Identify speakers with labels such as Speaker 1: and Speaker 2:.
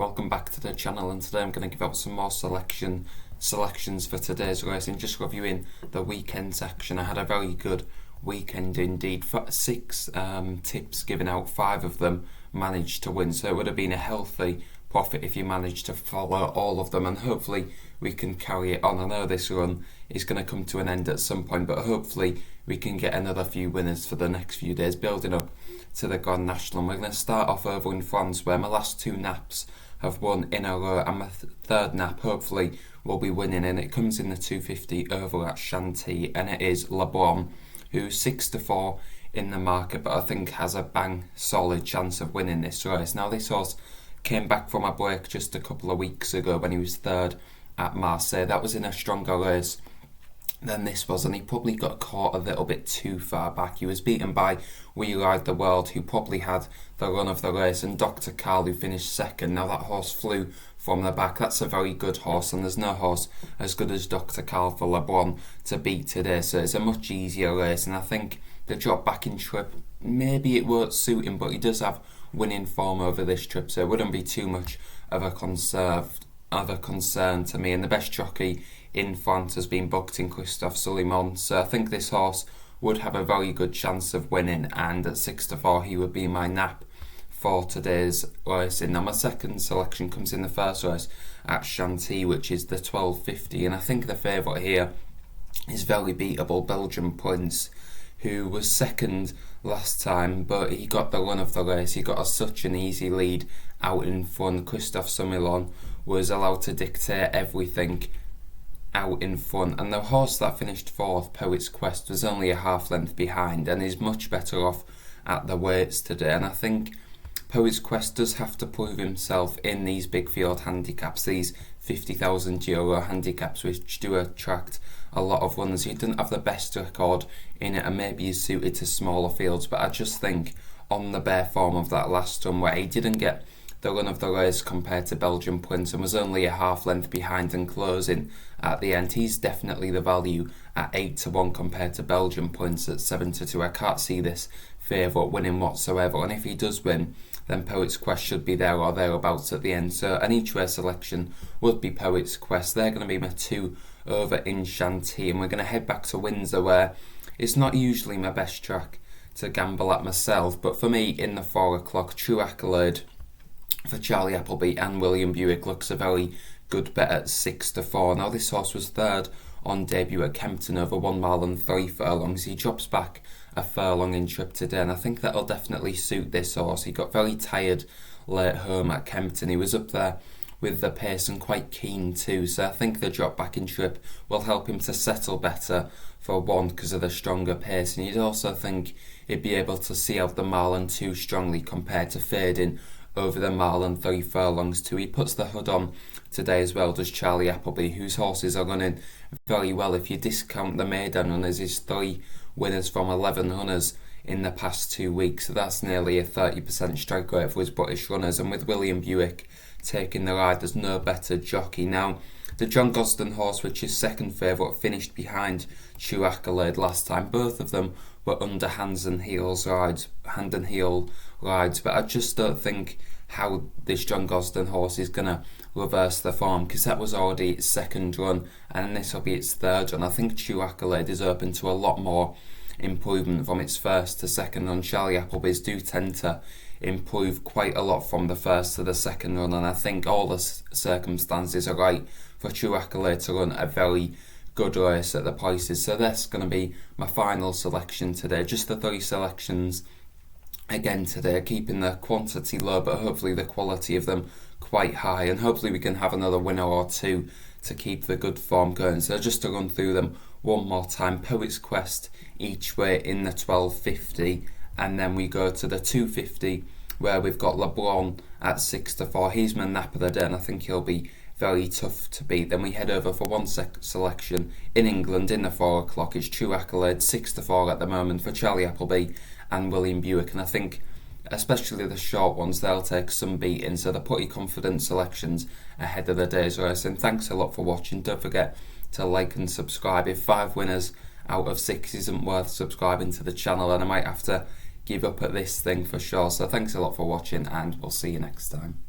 Speaker 1: welcome back to the channel, and today I'm going to give out some more selections for today's racing, just reviewing the weekend section. I had a very good weekend indeed. 6 tips given out, 5 of them managed to win, so it would have been a healthy profit if you managed to follow all of them, and hopefully we can carry it on. I know this run is going to come to an end at some point, but hopefully we can get another few winners for the next few days, building up to the Grand National. We're going to start off over in France, where my last 2 naps have won in a row, and my third nap hopefully will be winning, and it comes in the 250 over at Chantilly, and it is BRONN, who's 6-4 in the market, but I think has a bang solid chance of winning this race. Now, this horse came back from a break just a couple of weeks ago when he was third at Marseille. That was in a stronger race than this was, and he probably got caught a little bit too far back. He was beaten by We Ride the World, who probably had the run of the race, and Dr. Carl, who finished second. Now, that horse flew from the back. That's a very good horse, and there's no horse as good as Dr. Carl for BRONN to beat today, so it's a much easier race. And I think the drop back in trip, maybe it won't suit him, but he does have winning form over this trip, so it wouldn't be too much of a concern to me. And the best jockey in France has been booked in Christophe Souliman, so I think this horse would have a very good chance of winning, and at 6-4 he would be my nap for today's racing. Now, my second selection comes in the first race at Chantilly, which is the 1250, and I think the favourite here is very beatable Belgian Prince, who was second last time, but he got the run of the race. He got such an easy lead out in front. Christophe Souliman was allowed to dictate everything out in front, and the horse that finished fourth, Poet's Quest, was only a half length behind and is much better off at the weights today. And I think Poet's Quest does have to prove himself in these big field handicaps, these €50,000 handicaps, which do attract a lot of runners. He didn't have the best record in it, and maybe he's suited to smaller fields, but I just think on the bare form of that last run, where he didn't get the run of the race compared to Belgian Prince and was only a half length behind and closing at the end, he's definitely the value at 8-1 compared to Belgian Prince at 7-2. I can't see this favourite winning whatsoever, and if he does win, then Poet's Quest should be there or thereabouts at the end. So an each way selection would be Poet's Quest. They're going to be my 2 over in Chantilly, and we're going to head back to Windsor, where it's not usually my best track to gamble at myself, but for me in the 4 o'clock, True Accolade for Charlie Appleby and William Buick looks a very good bet at 6-4. Now, this horse was third on debut at Kempton over 1 mile and 3 furlongs. He drops back a furlong in trip today, and I think that'll definitely suit this horse. He got very tired late home at Kempton. He was up there with the pace and quite keen too, so I think the drop back in trip will help him to settle better for 1 because of the stronger pace, and you'd also think he'd be able to see out the mile and 2 strongly compared to fading over the mile and 3 furlongs too. He puts the hood on today as well, does Charlie Appleby, whose horses are running very well. If you discount the maiden runners, he's 3 winners from 11 runners in the past 2 weeks, so that's nearly a 30% strike rate for his British runners. And with William Buick taking the ride, there's no better jockey. Now, the John Gosden horse, which is second favourite, finished behind True Accolade last time. Both of them were under hand and heel rides, but I just don't think how this John Gosden horse is going to reverse the form, because that was already its second run, and this will be its third run. I think True Accolade is open to a lot more improvement from its first to second run. Charlie Appleby's do tend to improve quite a lot from the first to the second run, and I think all the circumstances are right for True Accolade to run a very good race at the prices. So that's going to be my final selection today. Just the 3 selections again today, keeping the quantity low, but hopefully the quality of them quite high, and hopefully we can have another winner or 2 to keep the good form going. So just to run through them one more time: Poet's Quest each way in the 1250, and then we go to the 250 where we've got BRONN at 6-4. He's my nap of the day, and I think he'll be very tough to beat. Then we head over for one selection in England in the 4 o'clock. It's True Accolade 6-4 at the moment for Charlie Appleby and William Buick, and I think especially the short ones, they'll take some beating, so they're pretty confident selections ahead of the day's race. And thanks a lot for watching. Don't forget to like and subscribe. If 5 winners out of 6 isn't worth subscribing to the channel, then I might have to give up at this thing for sure. So thanks a lot for watching, and we'll see you next time.